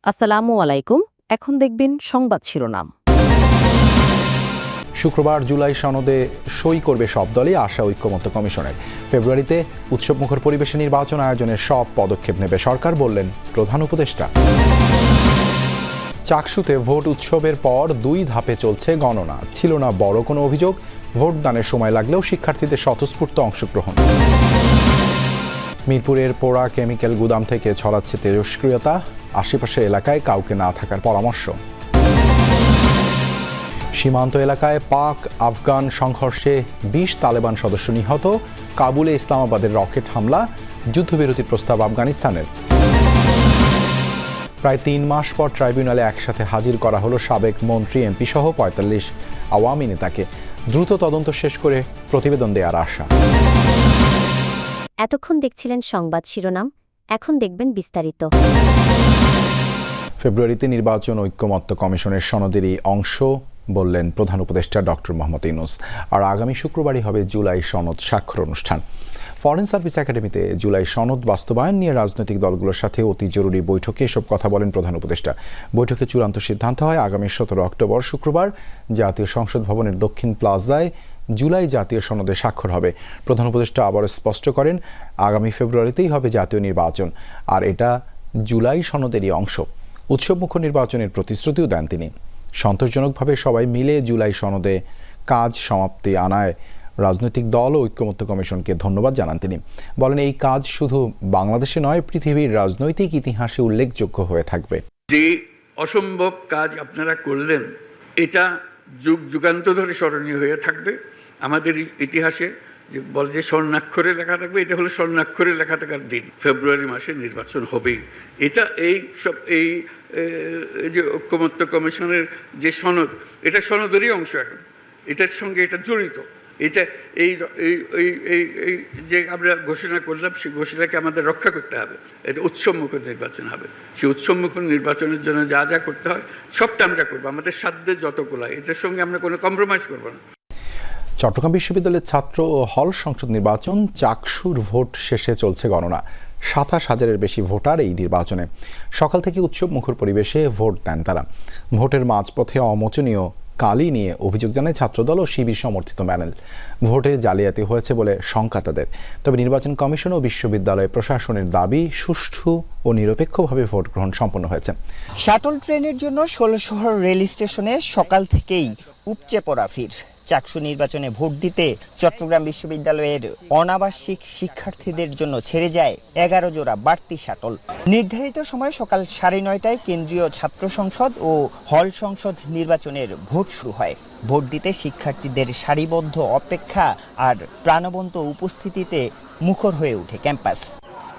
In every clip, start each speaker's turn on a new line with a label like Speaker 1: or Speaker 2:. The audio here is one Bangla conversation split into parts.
Speaker 1: আসসালামু আলাইকুম। এখন দেখবেন সংবাদ শিরোনাম।
Speaker 2: শুক্রবার জুলাই সনদে সই করবে সব দলই, আশা ঐক্যমত্য কমিশনের। ফেব্রুয়ারিতে উৎসবমুখর পরিবেশে নির্বাচন আয়োজনের সব পদক্ষেপ নেবে সরকার, বললেন প্রধান উপদেষ্টা। চাকসুতে ভোট উৎসবের পর 2 ধাপে চলছে গণনা। ছিল না বড় কোনো অভিযোগ, ভোটদানের সময় লাগলেও শিক্ষার্থীদের স্বতঃস্ফূর্ত অংশগ্রহণ। মিরপুরের পোড়া কেমিক্যাল গুদাম থেকে ছড়াচ্ছে তেজস্ক্রিয়তা, আশেপাশের এলাকায় কাউকে না থাকার পরামর্শ। সীমান্ত এলাকায় পাক আফগান সংঘর্ষে 20 তালেবান সদস্য নিহত, কাবুলে ইসলামাবাদের রকেট হামলা, যুদ্ধবিরতির প্রস্তাব আফগানিস্তানের। প্রায় 3 মাস পর ট্রাইব্যুনালে একসাথে হাজির করা হলো সাবেক মন্ত্রী, এমপি সহ 45 আওয়ামী নেতাকে। দ্রুত তদন্ত শেষ করে প্রতিবেদন দেওয়ার আশা।
Speaker 3: এতক্ষণ দেখছিলেন সংবাদ শিরোনাম, এখন দেখবেন বিস্তারিত।
Speaker 2: ফেব্রুয়ারিতে নির্বাচন ঐক্যমত্য কমিশনের সনদেরই অংশ, বললেন প্রধান উপদেষ্টা ডক্টর মোহাম্মদ ইউনূস। আর আগামী শুক্রবারই হবে জুলাই সনদ স্বাক্ষর অনুষ্ঠান। ফরেন সার্ভিস একাডেমিতে জুলাই সনদ বাস্তবায়ন নিয়ে রাজনৈতিক দলগুলোর সাথে অতি জরুরি বৈঠকে এসব কথা বলেন প্রধান উপদেষ্টা। বৈঠকে চূড়ান্ত সিদ্ধান্ত হয় আগামী 17 অক্টোবর শুক্রবার জাতীয় সংসদ ভবনের দক্ষিণ প্লাজায় জুলাই জাতীয় সনদে স্বাক্ষর হবে। প্রধান উপদেষ্টা আবার স্পষ্ট করেন, আগামী ফেব্রুয়ারিতেই হবে জাতীয় নির্বাচন, আর এটা জুলাই সনদেরই অংশ। উৎসবমুখর নির্বাচনের প্রতিশ্রুতিও দেন তিনি। সন্তোষজনকভাবে সবাই মিলে জুলাই সনদে কাজ সমাপ্তি আনায় রাজনৈতিক দল ও ঐক্যমত্য কমিশনকে ধন্যবাদ জানান তিনি। বলেন, এই কাজ শুধু বাংলাদেশে নয়, পৃথিবীর রাজনৈতিক ইতিহাসে উল্লেখযোগ্য হয়ে থাকবে।
Speaker 4: যে অসম্ভব কাজ আপনারা করলেন, এটা যুগ যুগান্ত ধরে স্মরণীয় হয়ে থাকবে আমাদের ইতিহাসে। যে বলে যে স্বর্ণাক্ষরে লেখা থাকবে, এটা হলো স্বর্ণাক্ষরে লেখা থাকার দিন। ফেব্রুয়ারি মাসে নির্বাচন হবেই। এটা এই যে ঐক্যমত্য কমিশনের যে সনদ, এটা সনদেরই অংশ। এখন এটার সঙ্গে এটা জড়িত। এটা এই যে আমরা ঘোষণা করলাম, সেই ঘোষণাকে আমাদের রক্ষা করতে হবে। এটা উৎসবমুখর নির্বাচন হবে। সেই উৎসবমুখর নির্বাচনের জন্য যা যা করতে হয় সবটা আমরা করবো, আমাদের সাধ্যে যতগুলো। এটার সঙ্গে আমরা কোনো কম্প্রোমাইজ করবো না।
Speaker 2: চট্টগ্রাম বিশ্ববিদ্যালয়ের ছাত্র ও হল সংসদ নির্বাচন, চাকসুর ভোট শেষে চলছে গণনা। 27,000-এর বেশি ভোটার এই নির্বাচনে। সকাল থেকে উৎসবমুখর পরিবেশে ভোট দেন তারা। ভোটের মাঝপথে অমোচনীয় কালি নিয়ে অভিযোগ জানায় ছাত্রদল ও শিবির সমর্থিত প্যানেল। ভোটে জালিয়াতি হয়েছে বলে শঙ্কা তাদের। তবে নির্বাচন কমিশন ও বিশ্ববিদ্যালয় প্রশাসনের দাবি, সুষ্ঠু ও নিরপেক্ষভাবে ভোট গ্রহণ সম্পন্ন হয়েছে।
Speaker 5: শাটল ট্রেনের জন্য 16শহর রেল স্টেশনে সকাল থেকেই উপচে পড়া ভিড়। চাকসু নির্বাচনে ভোট দিতে চট্টগ্রাম বিশ্ববিদ্যালয়ের অনাবাসিক শিক্ষার্থীদের জন্য ছেড়ে যায় 11 জোড়া বাড়তি শাটল। নির্ধারিত সময় সকাল 9:30টায় কেন্দ্রীয় ছাত্র সংসদ ও হল সংসদ নির্বাচনের ভোট শুরু হয়। ভোট দিতে শিক্ষার্থীদের সারিবদ্ধ অপেক্ষা আর প্রাণবন্ত উপস্থিতিতে মুখর হয়ে ওঠে ক্যাম্পাস।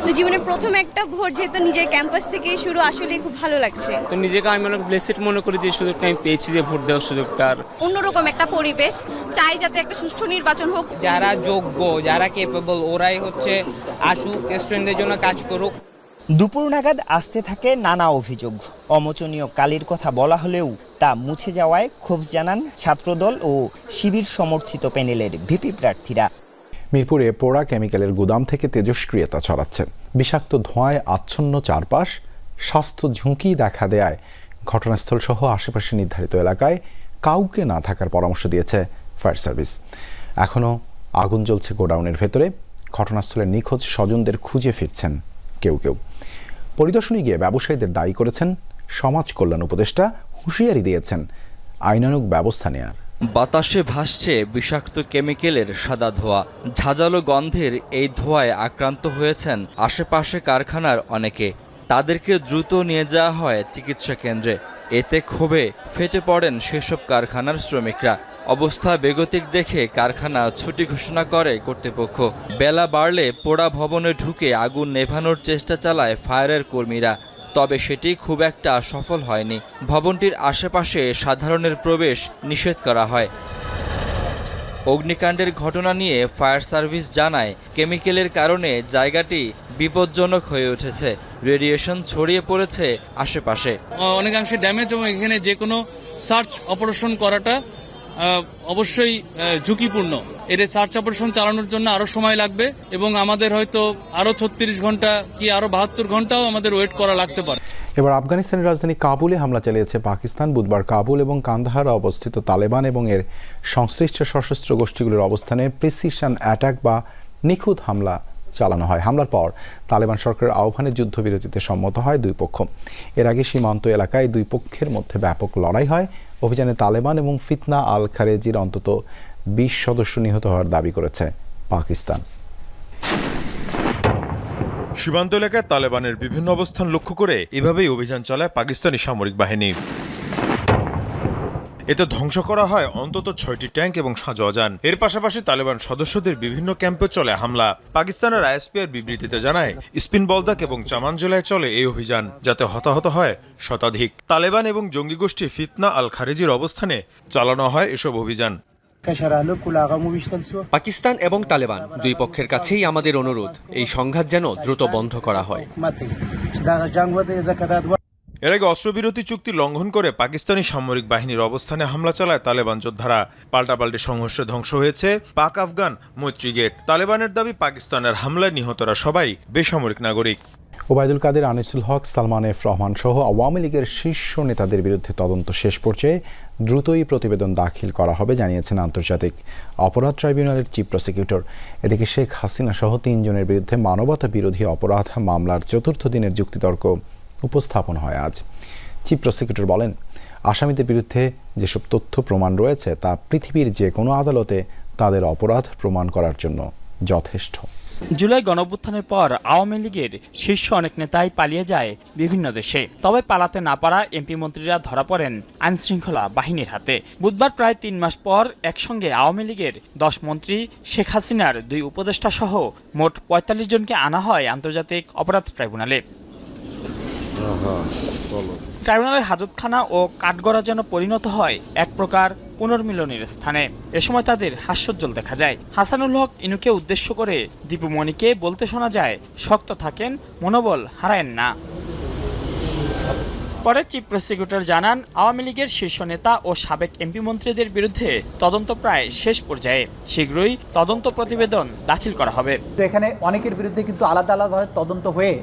Speaker 6: তো জীবনে প্রথম একটা ভোট, যেহেতু নিজের ক্যাম্পাস থেকে শুরু, আসলে খুব ভালো লাগছে।
Speaker 7: তো নিজেকে আমি অনেক ব্লেসড মনে করি যে সুযোগটা আমি পেয়েছি, যে ভোট দেওয়ার সুযোগটা।
Speaker 6: অন্যরকম একটা পরিবেশ চাই, যাতে একটা সুষ্ঠু নির্বাচন হোক।
Speaker 8: যারা যোগ্য, যারা কেপেবল, ওরাই আসুক, স্টুডেন্টদের জন্য কাজ করুক।
Speaker 5: দুপুর নাগাদ আসতে থাকে নানা অভিযোগ। অমোচনীয় কালির কথা বলা হলেও তা মুছে যাওয়ায় ক্ষোভ জানান ছাত্রদল ও শিবির সমর্থিত প্যানেলের ভিপি প্রার্থীরা।
Speaker 2: মিরপুরে পোড়া কেমিক্যালের গুদাম থেকে তেজস্ক্রিয়তা ছড়াচ্ছে। বিষাক্ত ধোঁয়ায় আচ্ছন্ন চারপাশ, স্বাস্থ্য ঝুঁকি দেখা দেয় ঘটনাস্থল সহ আশেপাশে নির্ধারিত এলাকায় কাউকে না থাকার পরামর্শ দিয়েছে ফায়ার সার্ভিস। এখনও আগুন জ্বলছে গোডাউনের ভেতরে। ঘটনাস্থলে নিখোঁজ স্বজনদের খুঁজে ফিরছেন কেউ কেউ। পরিদর্শনে গিয়ে ব্যবসায়ীদের দায়ী করেছেন সমাজ কল্যাণ উপদেষ্টা, হুঁশিয়ারি দিয়েছেন আইনানুগ ব্যবস্থা নেয়ার।
Speaker 9: বাতাসে ভাসছে বিষাক্ত কেমিক্যালের সাদা ধোঁয়া। ঝাঁঝালো গন্ধের এই ধোঁয়ায় আক্রান্ত হয়েছেন আশেপাশে কারখানার অনেকে। তাদেরকে দ্রুত নিয়ে যাওয়া হয় চিকিৎসা কেন্দ্রে। এতে ক্ষোভে ফেটে পড়েন সেসব কারখানার শ্রমিকরা। অবস্থা বেগতিক দেখে কারখানা ছুটি ঘোষণা করে কর্তৃপক্ষ। বেলা বাড়লে পোড়া ভবনে ঢুকে আগুন নেভানোর চেষ্টা চালায় ফায়ারের কর্মীরা। তবে সেটি খুব একটা সফল হয়নি। ভবনটির আশেপাশে সাধারণের প্রবেশ নিষেধ করা হয়। অগ্নিকাণ্ডের ঘটনা নিয়ে ফায়ার সার্ভিস জানায়, কেমিক্যালের কারণে জায়গাটি বিপজ্জনক হয়ে উঠেছে। রেডিয়েশন ছড়িয়ে পড়েছে আশেপাশে।
Speaker 10: অনেকাংশে ড্যামেজ, এবং এখানে যে কোনো সার্চ অপারেশন করাটা অবশ্যই ঝুঁকিপূর্ণ। এর সার্চ অপারেশন চালানোর জন্য আরো সময় লাগবে এবং আমাদের হয়তো আরো 36 ঘন্টা কি আরো 72 ঘন্টাও আমাদের ওয়েট করা লাগতে পারে।
Speaker 2: এবার আফগানিস্তানের রাজধানী কাবুলে হামলা চালিয়েছে পাকিস্তান। বুধবার কাবুল এবং কান্দাহারে অবস্থিত তালেবান এবং এর সংশ্লিষ্ট সশস্ত্র গোষ্ঠীগুলোর অবস্থানে প্রিসিশন অ্যাটাক বা নিখুঁত হামলা চালানো হয়। হামলার পর তালেবান সরকারের আহ্বানে যুদ্ধবিরতিতে সম্মত হয় দুই পক্ষ। এর আগে সীমান্ত এলাকায় দুই পক্ষের মধ্যে ব্যাপক লড়াই হয়। অভিযানে তালেবান এবং ফিতনা আল খারেজির অন্তত 20 সদস্য নিহত হওয়ার দাবি করেছে পাকিস্তান।
Speaker 11: সীমান্ত এলাকায় তালেবানের বিভিন্ন অবস্থান লক্ষ্য করে এভাবেই অভিযান চালায় পাকিস্তানি সামরিক বাহিনী। এতে ধ্বংস করা হয় অন্তত 6টি ট্যাঙ্ক এবং সাঁজোয়াজান। এর পাশাপাশি তালেবান সদস্যদের বিভিন্ন ক্যাম্পে চলে হামলা। পাকিস্তানের আইএসপিআর বিবৃতিতে জানায়, স্পিন বলদাক এবং চামান জেলায় চলে এই অভিযান, যাতে হতাহত হয় শতাধিক। তালেবান এবং জঙ্গি গোষ্ঠী ফিতনা আল খারেজির অবস্থানে চালানো হয় এসব অভিযান।
Speaker 12: পাকিস্তান এবং তালেবান দুই পক্ষের কাছেই আমাদের অনুরোধ, এই সংঘাত যেন দ্রুত বন্ধ করা হয়।
Speaker 11: এর আগে অস্ত্রবিরতি চুক্তি লঙ্ঘন করে পাকিস্তানি সামরিক বাহিনীর অবস্থানে হামলা চালায় তালেবান যোদ্ধারা। পাল্টাপাল্টি সংঘর্ষে ধ্বংস হয়েছে পাক আফগান মৈত্রী গেট। তালেবানের দাবি, পাকিস্তানের হামলায় নিহতরা সবাই বেসামরিক নাগরিক।
Speaker 2: ওবায়দুল কাদের, আনিসুল হক, সালমান এফ রহমান সহ আওয়ামী লীগের শীর্ষ নেতাদের বিরুদ্ধে তদন্ত শেষ পর্যায়ে দ্রুতই প্রতিবেদন দাখিল করা হবে জানিয়েছেন আন্তর্জাতিক অপরাধ ট্রাইব্যুনালের চিফ প্রসিকিউটর। এদিকে শেখ হাসিনা সহ 3 জনের বিরুদ্ধে মানবতা বিরোধী অপরাধ মামলার 4র্থ দিনের যুক্তিতর্ক উপস্থাপন হয় আজ। চিফ প্রসিকিউটর বলেন, আসামিদের বিরুদ্ধে যেসব তথ্য প্রমাণ রয়েছে তা পৃথিবীর যে কোনো আদালতে তাদের অপরাধ প্রমাণ করার জন্য যথেষ্ট।
Speaker 13: জুলাই গণঅভ্যুত্থানের পর আওয়ামী লীগের শীর্ষ অনেক নেতাই পালিয়ে যায় বিভিন্ন দেশে। তবে পালাতে না পারা এমপি মন্ত্রীরা ধরা পড়েন আইনশৃঙ্খলা বাহিনীর হাতে। বুধবার প্রায় 3 মাস পর একসঙ্গে আওয়ামী লীগের 10 মন্ত্রী, শেখ হাসিনার 2 উপদেষ্টা সহ মোট 45 জনকে আনা হয় আন্তর্জাতিক অপরাধ ট্রাইব্যুনালে। ট্রাইব্যুনালের হাজতখানা ও কাঠগড়া যেন পরিণত হয় এক প্রকার পুনর্মিলনের স্থানে। এ সময় তাদের হাস্যোজ্জ্বল দেখা যায়। হাসানুল হক ইনুকে উদ্দেশ্য করে দীপু মনিকে বলতে শোনা যায়, শক্ত থাকেন, মনোবল হারায়েন না। পরে চিফ প্রসিকিউটর জানান, আওয়ামী লীগের শীর্ষ নেতা ও সাবেক এমপি মন্ত্রীদের বিরুদ্ধে তদন্ত প্রায় শেষ পর্যায়ে। শীঘ্রই তদন্ত প্রতিবেদন দাখিল করা হবে।
Speaker 14: এখানে অনেকের বিরুদ্ধে কিন্তু আলাদা আলাদাভাবে তদন্ত হয়ে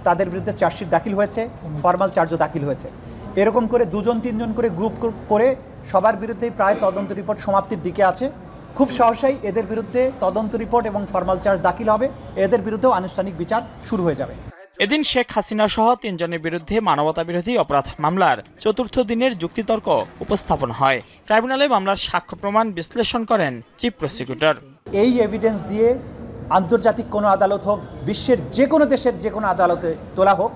Speaker 14: তাদের বিরুদ্ধে চার্জশিট দাখিল হয়েছে, ফর্মাল চার্জও দাখিল হয়েছে। এরকম করে 2-3 জন করে গ্রুপ করে সবার বিরুদ্ধেই প্রায় তদন্ত রিপোর্ট সমাপ্তির দিকে আছে। খুব সহসাই এদের বিরুদ্ধে তদন্ত রিপোর্ট এবং ফর্মাল চার্জ দাখিল হবে। এদের বিরুদ্ধেও আনুষ্ঠানিক বিচার শুরু হয়ে যাবে।
Speaker 13: এদিন শেখ হাসিনা সহ 3 জনের বিরুদ্ধে মানবতা বিরোধী অপরাধ মামলার 4র্থ দিনের যুক্তিতর্ক উপস্থাপন হয়। ট্রাইব্যুনালে মামলার সাক্ষ্য প্রমাণ বিশ্লেষণ করেন চিফ প্রসিকিউটর।
Speaker 14: এই এভিডেন্স দিয়ে আন্তর্জাতিক কোনো আদালত হোক, বিশ্বের যে কোনো দেশের যে কোনো আদালতে তোলা হোক,